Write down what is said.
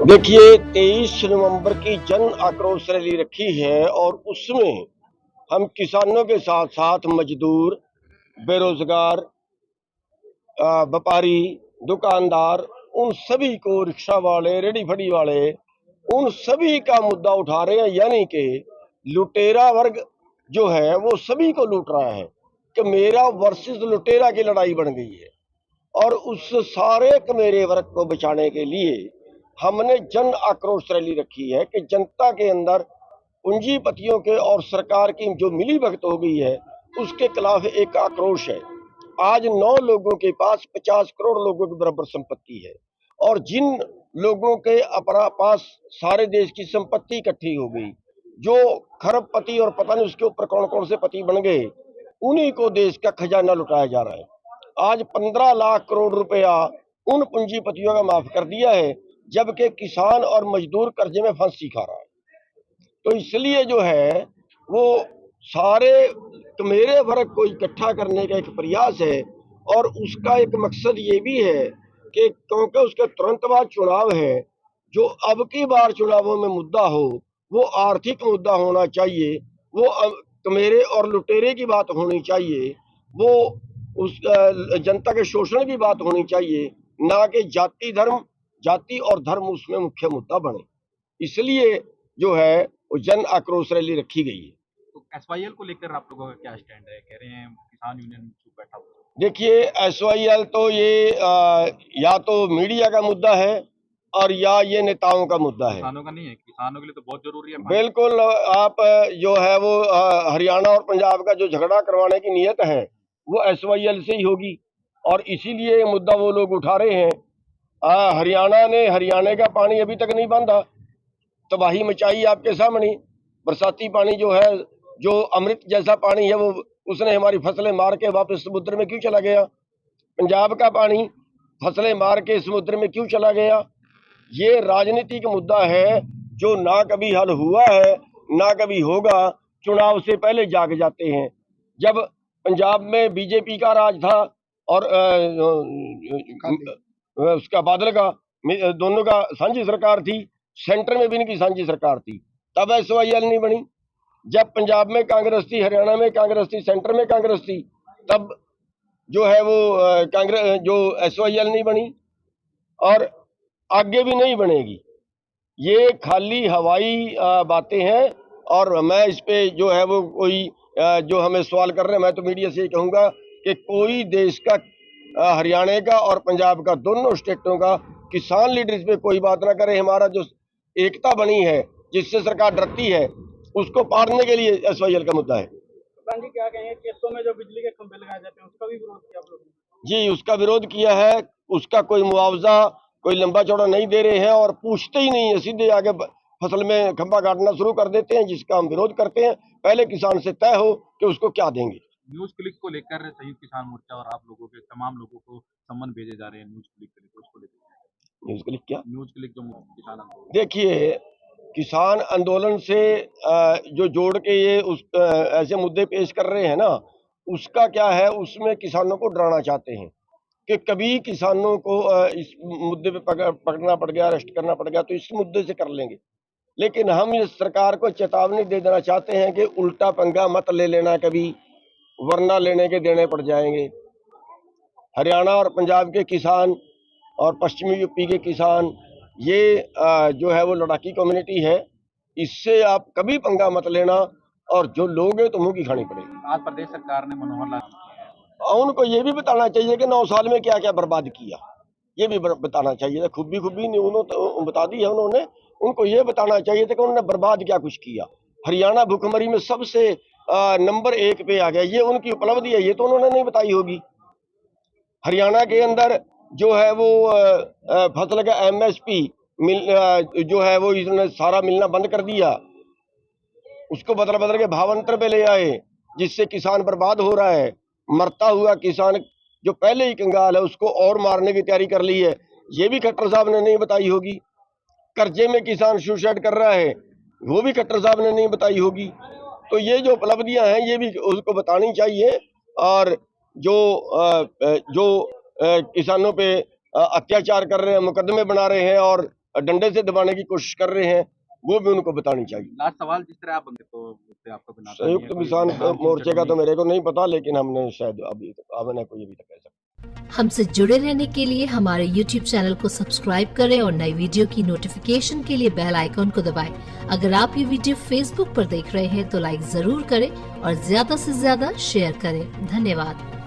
देखिए, 23 नवंबर की जन आक्रोश रैली रखी है और उसमें हम किसानों के साथ साथ मजदूर, बेरोजगार, व्यापारी, दुकानदार, उन सभी को, रिक्शा वाले, रेडी फड़ी वाले, उन सभी का मुद्दा उठा रहे हैं। यानी कि लुटेरा वर्ग जो है वो सभी को लूट रहा है कि मेरा वर्सेस लुटेरा की लड़ाई बन गई है। और उस सारे कमेरे वर्ग को बचाने के लिए हमने जन आक्रोश रैली रखी है कि जनता के अंदर पूंजीपतियों के और सरकार की जो मिली भगत हो गई है उसके खिलाफ एक आक्रोश है। आज 9 लोगों के पास 50 करोड़ लोगों के बराबर संपत्ति है और जिन लोगों के अपना पास सारे देश की संपत्ति इकट्ठी हो गई, जो खरबपति और पता नहीं उसके ऊपर कौन कौन से पति बन गए, उन्हीं को देश का खजाना लुटाया जा रहा है। आज 15 लाख करोड़ रुपया उन पूंजीपतियों का माफ कर दिया है, जबकि किसान और मजदूर कर्जे में फांसी खा रहा है। तो इसलिए जो है वो सारे मेरे वर्ग को इकट्ठा करने का एक प्रयास है और उसका एक मकसद ये भी है कि क्योंकि उसके तुरंत बाद चुनाव है, जो अब की बार चुनावों में मुद्दा हो वो आर्थिक मुद्दा होना चाहिए, वो मेरे और लुटेरे की बात होनी चाहिए, वो उस जनता के शोषण की बात होनी चाहिए, ना कि जाति और धर्म उसमें मुख्य मुद्दा बने। इसलिए जो है वो जन आक्रोश रैली रखी गई है। तो एसवाईएल को लेकर आप लोगों का क्या स्टैंड है? कह रहे हैं किसान यूनियन चुप बैठा हुआ है। देखिए, एसवाईएल तो ये या तो मीडिया का मुद्दा है और या ये नेताओं का मुद्दा है। किसानों का नहीं है, किसानों के लिए तो बहुत जरूरी है। बिल्कुल, आप जो है वो हरियाणा और पंजाब का जो झगड़ा करवाने की नीयत है वो एसवाईएल से ही होगी और इसीलिए ये मुद्दा वो लोग उठा रहे हैं। हरियाणा ने हरियाणा का पानी अभी तक नहीं बांधा, तबाही मचाई आपके सामने। बरसाती पानी जो है, जो अमृत जैसा पानी है, वो उसने हमारी फसलें मार के वापस समुद्र में क्यों चला गया? पंजाब का पानी फसलें मार के समुद्र में क्यों चला गया? ये राजनीतिक मुद्दा है जो ना कभी हल हुआ है ना कभी होगा। चुनाव से पहले जाग जाते हैं। जब पंजाब में बीजेपी का राज था और उसका बादल का, दोनों का साझी सरकार थी, सेंटर में भी इनकी साझी सरकार थी, तब एसवाईएल नहीं बनी। जब पंजाब में कांग्रेस थी, हरियाणा में कांग्रेस थी, सेंटर में कांग्रेस थी, तब जो है वो कांग्रेस जो एसवाईएल नहीं बनी और आगे भी नहीं बनेगी। ये खाली हवाई बातें हैं और मैं इस पे जो है वो कोई जो हमें सवाल कर रहे हैं, मैं तो मीडिया से ही कहूंगा कि कोई देश का हरियाणा का और पंजाब का, दोनों स्टेटों का किसान लीडर इस पे कोई बात ना करे। हमारा जो एकता बनी है जिससे सरकार डरती है, उसको पाड़ने के लिए एसवाईएल का मुद्दा है। जी क्या कहेंगे, केसों में जो बिजली के खंभे लगाए जाते हैं उसका भी विरोध किया आप लोगों ने? जी, उसका विरोध किया है। उसका कोई मुआवजा, कोई लंबा चौड़ा नहीं दे रहे हैं और पूछते ही नहीं है, सीधे आगे फसल में खंभा काटना शुरू कर देते हैं, जिसका हम विरोध करते हैं। पहले किसान से तय हो कि उसको क्या देंगे। न्यूज क्लिक को लेकर संयुक्त किसान मोर्चा और आप लोगों के तमाम लोगों को सम्मन भेजे जा रहे हैं न्यूज क्लिक के लिए, उसको लेकर न्यूज क्लिक क्या? न्यूज क्लिक जो किसान आंदोलन। देखिए, किसान आंदोलन से जो जोड़ के ये ऐसे मुद्दे पेश कर रहे हैं ना, उसका क्या है, उसमें किसानों को डराना चाहते हैं कि कभी किसानों को इस मुद्दे पे पकड़ना पड़ गया, अरेस्ट करना पड़ गया तो इस मुद्दे से कर लेंगे। लेकिन हम इस सरकार को चेतावनी दे देना चाहते हैं कि उल्टा पंगा मत ले लेना कभी, वरना लेने के देने पड़ जाएंगे। हरियाणा और पंजाब के किसान और पश्चिमी यूपी के किसान, ये जो है वो लड़ाकी कम्युनिटी है, इससे आप कभी पंगा मत लेना और जो लोग हैं तो मुंह की खानी पड़ेगी। आज प्रदेश सरकार ने मनोहर लाल और उनको ये भी बताना चाहिए कि 9 साल में क्या क्या बर्बाद किया, ये भी बताना चाहिए। खूबी नहीं उन्होंने बता दी है उन्होंने, उनको ये बताना चाहिए था कि उन्होंने बर्बाद क्या कुछ किया। हरियाणा भुखमरी में सबसे नंबर 1 पे आ गया, ये उनकी उपलब्धि है, ये तो उन्होंने नहीं बताई होगी। हरियाणा के अंदर जो है वो फसल का एमएसपी जो है वो इन्होंने सारा मिलना बंद कर दिया, उसको बदल के भावांतर पे ले आए, जिससे किसान बर्बाद हो रहा है। मरता हुआ किसान जो पहले ही कंगाल है उसको और मारने की तैयारी कर ली है, ये भी खट्टर साहब ने नहीं बताई होगी। कर्जे में किसान सुसाइड कर रहा है, वो भी खट्टर साहब ने नहीं बताई होगी। तो ये जो उपलब्धियां हैं ये भी उसको बतानी चाहिए। और जो किसानों पे अत्याचार कर रहे हैं, मुकदमे बना रहे हैं और डंडे से दबाने की कोशिश कर रहे हैं, वो भी उनको बतानी चाहिए। लास्ट सवाल, जिस तरह आप बंदे तो उससे आपका भी नाता नहीं है, संयुक्त कोई किसान नाम की मोर्चे का जगह तो नहीं। मेरे को नहीं पता, लेकिन हमने शायद अभी तक ऐसा। हमसे जुड़े रहने के लिए हमारे YouTube चैनल को सब्सक्राइब करें और नई वीडियो की नोटिफिकेशन के लिए बेल आइकॉन को दबाएं। अगर आप ये वीडियो Facebook पर देख रहे हैं तो लाइक जरूर करें और ज्यादा से ज्यादा शेयर करें। धन्यवाद।